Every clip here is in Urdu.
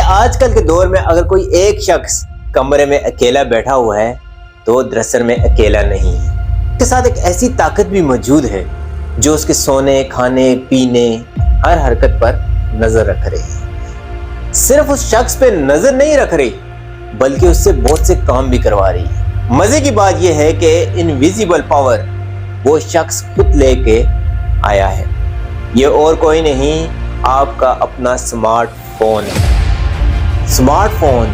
آج کل کے دور میں اگر کوئی ایک شخص کمرے میں اکیلا بیٹھا ہوا ہے تو دراصل میں اکیلا نہیں ہے. اس کے ساتھ ایک ایسی طاقت بھی موجود ہے جو اس کے سونے، کھانے، پینے، ہر حرکت پر نظر رکھ رہی ہے. صرف اس شخص پہ نظر نہیں رکھ رہی بلکہ اس سے بہت سے کام بھی کروا رہی ہے. مزے کی بات یہ ہے کہ انویزیبل پاور وہ شخص خود لے کے آیا ہے. یہ اور کوئی نہیں، آپ کا اپنا سمارٹ فون ہے. سمارٹ فون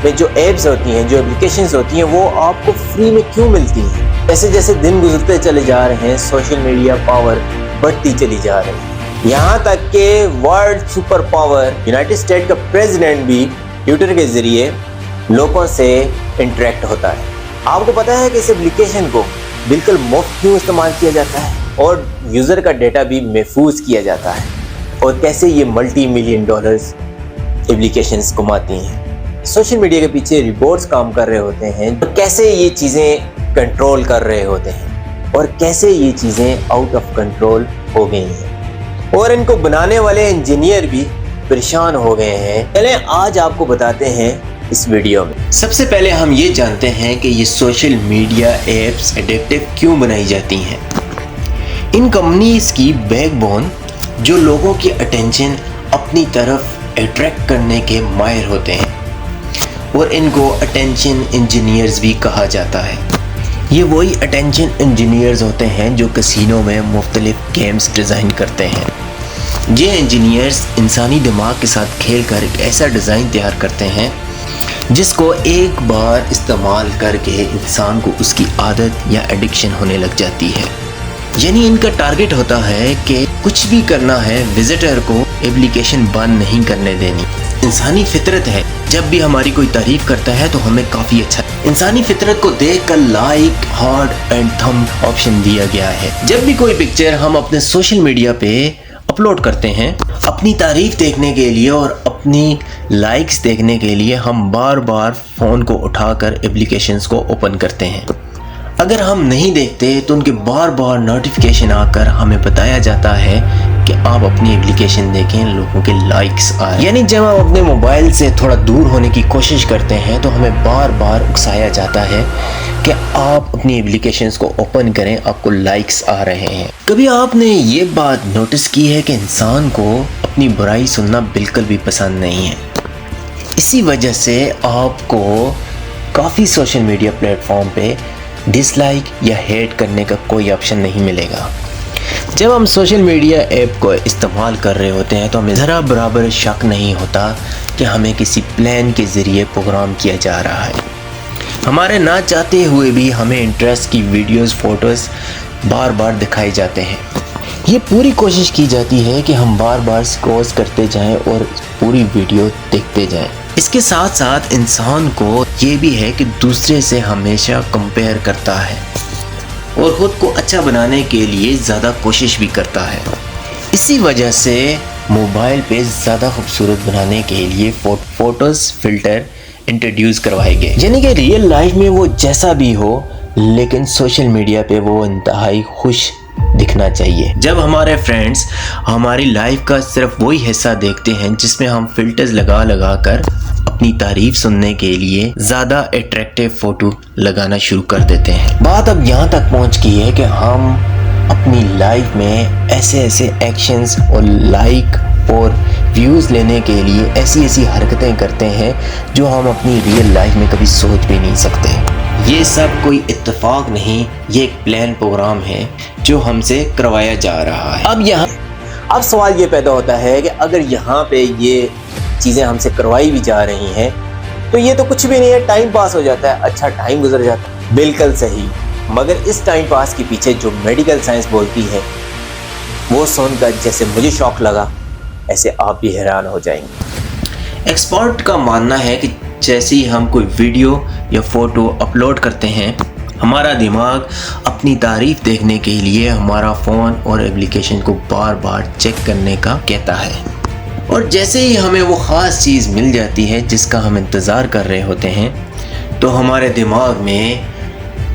میں جو ایپس ہوتی ہیں، جو اپلیکیشنز ہوتی ہیں، وہ آپ کو فری میں کیوں ملتی ہیں؟ جیسے جیسے دن گزرتے چلے جا رہے ہیں سوشل میڈیا پاور بڑھتی چلی جا رہی ہے. یہاں تک کہ world super power United state کا پریزیڈنٹ بھی ٹویٹر کے ذریعے لوگوں سے انٹریکٹ ہوتا ہے. آپ کو پتا ہے کہ اس اپلیکیشن کو بالکل مفت کیوں استعمال کیا جاتا ہے اور یوزر کا ڈیٹا بھی محفوظ کیا جاتا ہے، اور کیسے یہ ملٹی ملین ڈالرز اپلیکیشنز کماتی ہیں. سوشل میڈیا کے پیچھے رپورٹس کام کر رہے ہوتے ہیں، کیسے یہ چیزیں کنٹرول کر رہے ہوتے ہیں اور کیسے یہ چیزیں آؤٹ آف کنٹرول ہو گئی ہیں، اور ان کو بنانے والے انجینئر بھی پریشان ہو گئے ہیں. چلیں آج آپ کو بتاتے ہیں اس ویڈیو میں. سب سے پہلے ہم یہ جانتے ہیں کہ یہ سوشل میڈیا ایپس ایڈکٹیو کیوں بنائی جاتی ہیں. ان کمپنیز کی بیک بون جو لوگوں کی اٹینشن اپنی طرف اٹریکٹ کرنے کے ماہر ہوتے ہیں، اور ان کو اٹینشن انجینئرز بھی کہا جاتا ہے. یہ وہی اٹینشن انجینئرز ہوتے ہیں جو کسینوں میں مختلف گیمز ڈیزائن کرتے ہیں. یہ انجینئرز انسانی دماغ کے ساتھ کھیل کر ایک ایسا ڈیزائن تیار کرتے ہیں جس کو ایک بار استعمال کر کے انسان کو اس کی عادت یا ایڈکشن ہونے لگ جاتی ہے. یعنی ان کا ٹارگٹ ہوتا ہے کہ کچھ بھی کرنا ہے، وزٹر کو اپلیکیشن بند نہیں کرنے دینی. انسانی فطرت ہے، جب بھی ہماری کوئی تعریف کرتا ہے تو ہمیں کافی اچھا. انسانی فطرت کو دیکھ کر like, heart and thumb option دیا گیا ہے. جب بھی کوئی پکچر ہم اپنے سوشل میڈیا پہ اپلوڈ کرتے ہیں، اپنی تعریف دیکھنے کے لیے اور اپنی لائکس دیکھنے کے لیے ہم بار بار فون کو اٹھا کر اپلیکیشنز کو اوپن کرتے ہیں. اگر ہم نہیں دیکھتے تو ان کے بار بار نوٹیفیکیشن آ کر ہمیں بتایا جاتا ہے کہ آپ اپنی اپلیکیشن دیکھیں، لوگوں کے لائکس آئے. یعنی جب ہم اپنے موبائل سے تھوڑا دور ہونے کی کوشش کرتے ہیں تو ہمیں بار بار اکسایا جاتا ہے کہ آپ اپنی اپلیکیشنز کو اوپن کریں، آپ کو لائکس آ رہے ہیں. کبھی آپ نے یہ بات نوٹس کی ہے کہ انسان کو اپنی برائی سننا بالکل بھی پسند نہیں ہے. اسی وجہ سے آپ کو کافی سوشل میڈیا پلیٹ فارم پہ ڈس لائک یا ہیٹ کرنے کا کوئی آپشن نہیں ملے گا. جب ہم سوشل میڈیا ایپ کو استعمال کر رہے ہوتے ہیں تو ہمیں ذرا برابر شک نہیں ہوتا کہ ہمیں کسی پلان کے ذریعے پروگرام کیا جا رہا ہے. ہمارے نہ چاہتے ہوئے بھی ہمیں انٹرسٹ کی ویڈیوز، فوٹوز بار بار دکھائے جاتے ہیں. یہ پوری کوشش کی جاتی ہے کہ ہم بار بار سکرول کرتے جائیں اور پوری ویڈیو دیکھتے جائیں. اس کے ساتھ ساتھ انسان کو یہ بھی ہے کہ دوسرے سے ہمیشہ کمپیئر کرتا ہے اور خود کو اچھا بنانے کے لیے زیادہ کوشش بھی کرتا ہے. اسی وجہ سے موبائل پہ زیادہ خوبصورت بنانے کے لیے فوٹوز فلٹر انٹروڈیوس کروائے گئے. یعنی کہ ریئل لائف میں وہ جیسا بھی ہو لیکن سوشل میڈیا پہ وہ انتہائی خوش دکھنا چاہیے. جب ہمارے فرینڈز ہماری لائف کا صرف وہی حصہ دیکھتے ہیں جس میں ہم فلٹرز لگا کر اپنی تعریف سننے کے لیے زیادہ اٹریکٹیو فوٹو لگانا شروع کر دیتے ہیں. بات اب یہاں تک پہنچ گئی ہے کہ ہم اپنی لائف میں ایسے ایکشنز اور لائک اور ویوز لینے کے لیے ایسی حرکتیں کرتے ہیں جو ہم اپنی ریئل لائف میں کبھی سوچ بھی نہیں سکتے. یہ سب کوئی اتفاق نہیں، یہ ایک پلان پروگرام ہے جو ہم سے کروایا جا رہا ہے. اب سوال یہ پیدا ہوتا ہے کہ اگر یہاں پہ یہ چیزیں ہم سے کروائی بھی جا رہی ہیں تو یہ تو کچھ بھی نہیں ہے، ٹائم پاس ہو جاتا ہے، اچھا ٹائم گزر جاتا ہے. بالکل صحیح، مگر اس ٹائم پاس کے پیچھے جو میڈیکل سائنس بولتی ہے وہ سن کر جیسے مجھے شوق لگا ایسے آپ بھی حیران ہو جائیں گے. ایکسپرٹ کا ماننا ہے کہ جیسے ہی ہم کوئی ویڈیو یا فوٹو اپلوڈ کرتے ہیں، ہمارا دماغ اپنی تعریف دیکھنے کے لیے ہمارا فون اور اپلیکیشن کو بار بار چیک کرنے کا کہتا ہے. اور جیسے ہی ہمیں وہ خاص چیز مل جاتی ہے جس کا ہم انتظار کر رہے ہوتے ہیں تو ہمارے دماغ میں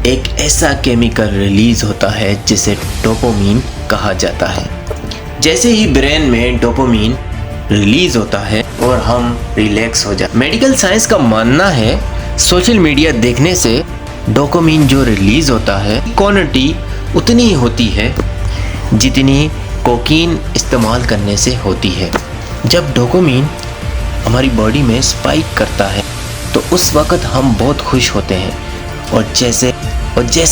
ایک ایسا کیمیکل ریلیز ہوتا ہے جسے ڈوپامین کہا جاتا ہے. جیسے ہی برین میں ڈوپامین ریلیز ہوتا ہے اور ہم ریلیکس ہو جاتے ہیں۔ میڈیکل سائنس کا ماننا ہے سوشل میڈیا دیکھنے سے ڈوپامین جو ریلیز ہوتا ہے کوانٹٹی اتنی ہی ہوتی ہے جتنی کوکین استعمال کرنے سے ہوتی ہے۔ جب ڈوپامین ہماری باڈی میں اسپائک کرتا ہے تو اس وقت ہم بہت خوش ہوتے ہیں اور جیسے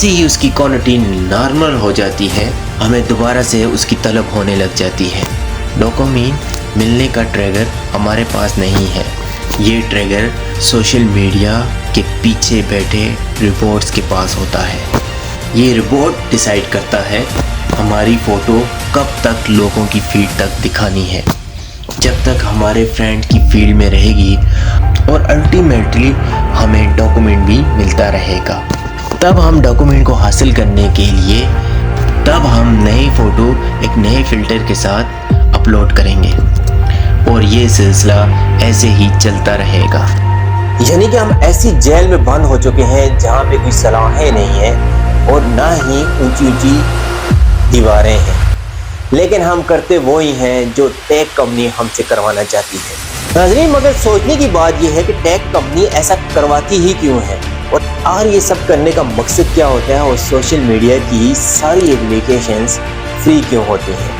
ہی اس کی کوانٹٹی نارمل ہو جاتی ہے ہمیں دوبارہ سے اس کی طلب ہونے لگ جاتی ہے۔ ڈوپامین ملنے کا ٹریگر ہمارے پاس نہیں ہے، یہ ٹریگر سوشل میڈیا کے پیچھے بیٹھے روبوٹس کے پاس ہوتا ہے۔ یہ روبوٹ ڈیسائیڈ کرتا ہے ہماری فوٹو کب تک لوگوں کی فیڈ تک دکھانی ہے، جب تک ہمارے فرینڈ کی فیلڈ میں رہے گی اور الٹیمیٹلی ہمیں ڈاکومنٹ بھی ملتا رہے گا۔ تب ہم ڈاکومنٹ کو حاصل کرنے کے لیے ہم نئی فوٹو ایک نئے فلٹر کے ساتھ اپلوڈ کریں گے اور یہ سلسلہ ایسے ہی چلتا رہے گا۔ یعنی کہ ہم ایسی جیل میں بند ہو چکے ہیں جہاں پہ کوئی صلاحیں نہیں ہیں اور نہ ہی اونچی اونچی دیواریں ہیں، لیکن ہم کرتے وہی ہیں جو ٹیک کمپنی ہم سے کروانا چاہتی ہے۔ ناظرین، مگر سوچنے کی بات یہ ہے کہ ٹیک کمپنی ایسا کرواتی ہی کیوں ہے اور یہ سب کرنے کا مقصد کیا ہوتا ہے، اور سوشل میڈیا کی ساری ایپلیکیشنز فری کیوں ہوتی ہیں؟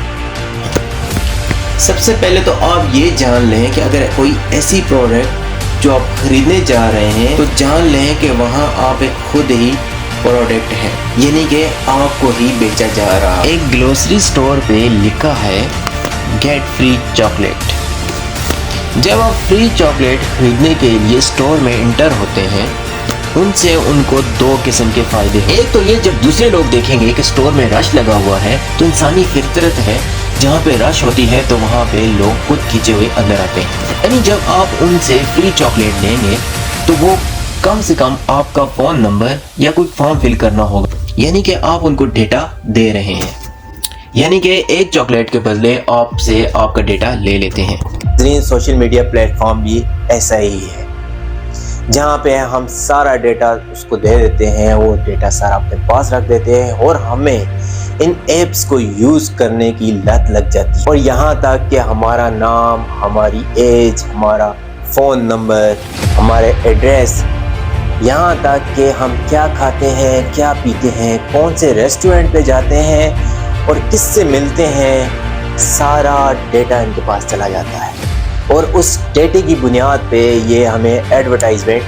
سب سے پہلے تو آپ یہ جان لیں کہ اگر کوئی ایسی پروڈکٹ جو آپ خریدنے جا رہے ہیں تو جان لیں کہ وہاں آپ ایک خود ہی پروڈکٹ ہے، یعنی کہ آپ کو ہی بیچا جا رہا۔ ایک گلوسری سٹور پہ لکھا ہے گیٹ فری چاکلیٹ۔ جب آپ فری چاکلیٹ خریدنے کے لیے سٹور میں انٹر ہوتے ہیں ان سے ان کو دو قسم کے فائدے ہیں۔ ایک تو یہ، جب دوسرے لوگ دیکھیں گے کہ سٹور میں رش لگا ہوا ہے تو انسانی فطرت ہے جہاں پہ رش ہوتی ہے تو وہاں پہ لوگ خود کھینچے ہوئے اندر آتے ہیں، یعنی جب آپ ان سے فری چاکلیٹ لیں گے تو وہ کم سے کم آپ کا فون نمبر یا کوئی فارم فل کرنا ہوگا، یعنی کہ آپ ان کو ڈیٹا دے رہے ہیں، یعنی کہ ایک چاکلیٹ کے بدلے آپ سے آپ کا ڈیٹا لے لیتے ہیں۔ سوشل میڈیا پلیٹ فارم بھی ایسا ہی ہے جہاں پہ ہم سارا ڈیٹا اس کو دے دیتے ہیں، وہ ڈیٹا سارا اپنے پاس رکھ دیتے ہیں اور ہمیں ان ایپس کو یوز کرنے کی لت لگ جاتی ہے، اور یہاں تک کہ ہمارا نام، ہماری ایج، ہمارا فون نمبر، ہمارے ایڈریس، یہاں تک کہ ہم کیا کھاتے ہیں، کیا پیتے ہیں، کون سے ریسٹورنٹ پہ جاتے ہیں اور کس سے ملتے ہیں، سارا ڈیٹا ان کے پاس چلا جاتا ہے، اور اس ڈیٹے کی بنیاد پہ یہ ہمیں ایڈورٹائزمنٹ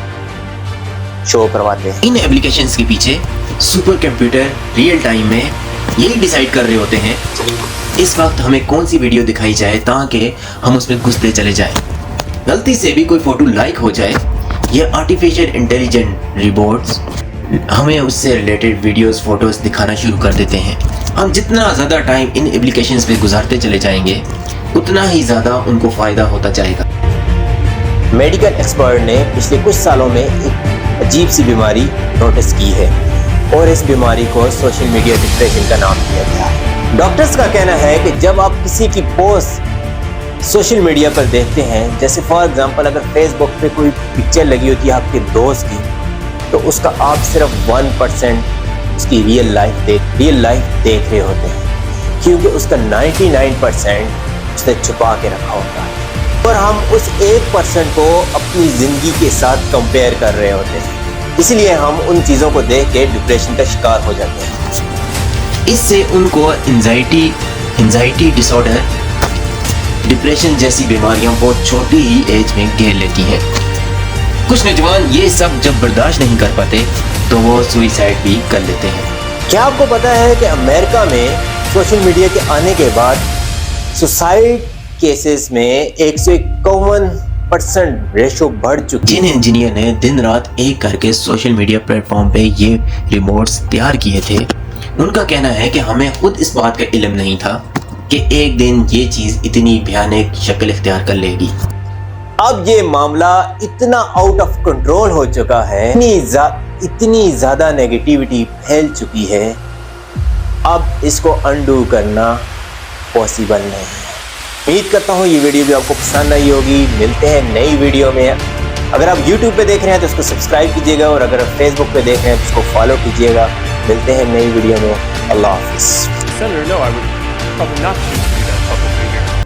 شو کرواتے ہیں۔ ان ایپلیکیشنز کے پیچھے سپر کمپیوٹر ریئل ٹائم میں یہی ڈیسائیڈ کر رہے ہوتے ہیں اس وقت ہمیں کون سی ویڈیو دکھائی جائے تاکہ ہم اس میں گھستے چلے جائیں۔ غلطی سے بھی کوئی فوٹو لائک ہو جائے، یہ آرٹیفیشل انٹیلیجنٹ روبوٹس ہمیں اس سے ریلیٹڈ ویڈیوز، فوٹوز دکھانا شروع کر دیتے ہیں۔ ہم جتنا زیادہ ٹائم ان ایپلیکیشنز پہ گزارتے چلے جائیں گے اتنا ہی زیادہ ان کو فائدہ ہوتا جائے گا۔ میڈیکل ایکسپرٹ نے پچھلے کچھ سالوں میں ایک عجیب سی بیماری نوٹس کی ہے اور اس بیماری کو سوشل میڈیا ڈپریشن کا نام دیا گیا ہے۔ ڈاکٹرز کا کہنا ہے کہ جب آپ کسی کی پوسٹ سوشل میڈیا پر دیکھتے ہیں، جیسے فار ایگزامپل اگر فیس بک پہ کوئی پکچر لگی ہوتی ہے آپ کے دوست کی، تو اس کا آپ صرف 1% اس کی ریئل لائف دیکھ رہے ہوتے ہیں، کیونکہ اس کا 99% اس نے چھپا کے رکھا ہوتا ہے، اور ہم اس 1% کو اپنی زندگی کے ساتھ کمپیئر کر رہے ہوتے ہیں، اس لیے ہم ان چیزوں کو دیکھ کے ڈپریشن کا شکار ہو جاتے ہیں۔ اس سے ان کو انزائٹی ڈس آرڈر، ڈپریشن جیسی بیماریاں بہت چھوٹی ہی ایج میں گھیر لیتی ہیں۔ کچھ نوجوان یہ سب جب برداشت نہیں کر پاتے تو وہ سوئسائڈ بھی کر لیتے ہیں۔ کیا آپ کو پتا ہے کہ امریکہ میں سوشل میڈیا کے آنے کے بعد سوسائڈ کیسز میں 151% ریشو بڑھ چکی ہے؟ جن انجینئر نے دن رات ایک کر کے سوشل میڈیا پلیٹ فارم پہ یہ ریموٹس تیار کیے تھے، ان کا کہنا ہے کہ ہمیں خود اس بات کا علم نہیں تھا کہ ایک دن یہ چیز اتنی بھیانک شکل اختیار کر لے گی۔ اب یہ معاملہ اتنا آؤٹ آف کنٹرول ہو چکا ہے، اتنی زیادہ نیگیٹیوٹی پھیل چکی ہے، اب اس کو انڈو کرنا پاسبل نہیں ہے۔ امید کرتا ہوں یہ ویڈیو بھی آپ کو پسند آئی ہوگی۔ ملتے ہیں نئی ویڈیو میں۔ اگر آپ یوٹیوب پہ دیکھ رہے ہیں تو اس کو سبسکرائب کیجیے گا، اور اگر آپ فیس بک پہ دیکھ رہے ہیں تو اس کو فالو کیجیے گا۔ ملتے ہیں نئی ویڈیو میں۔ اللہ حافظ۔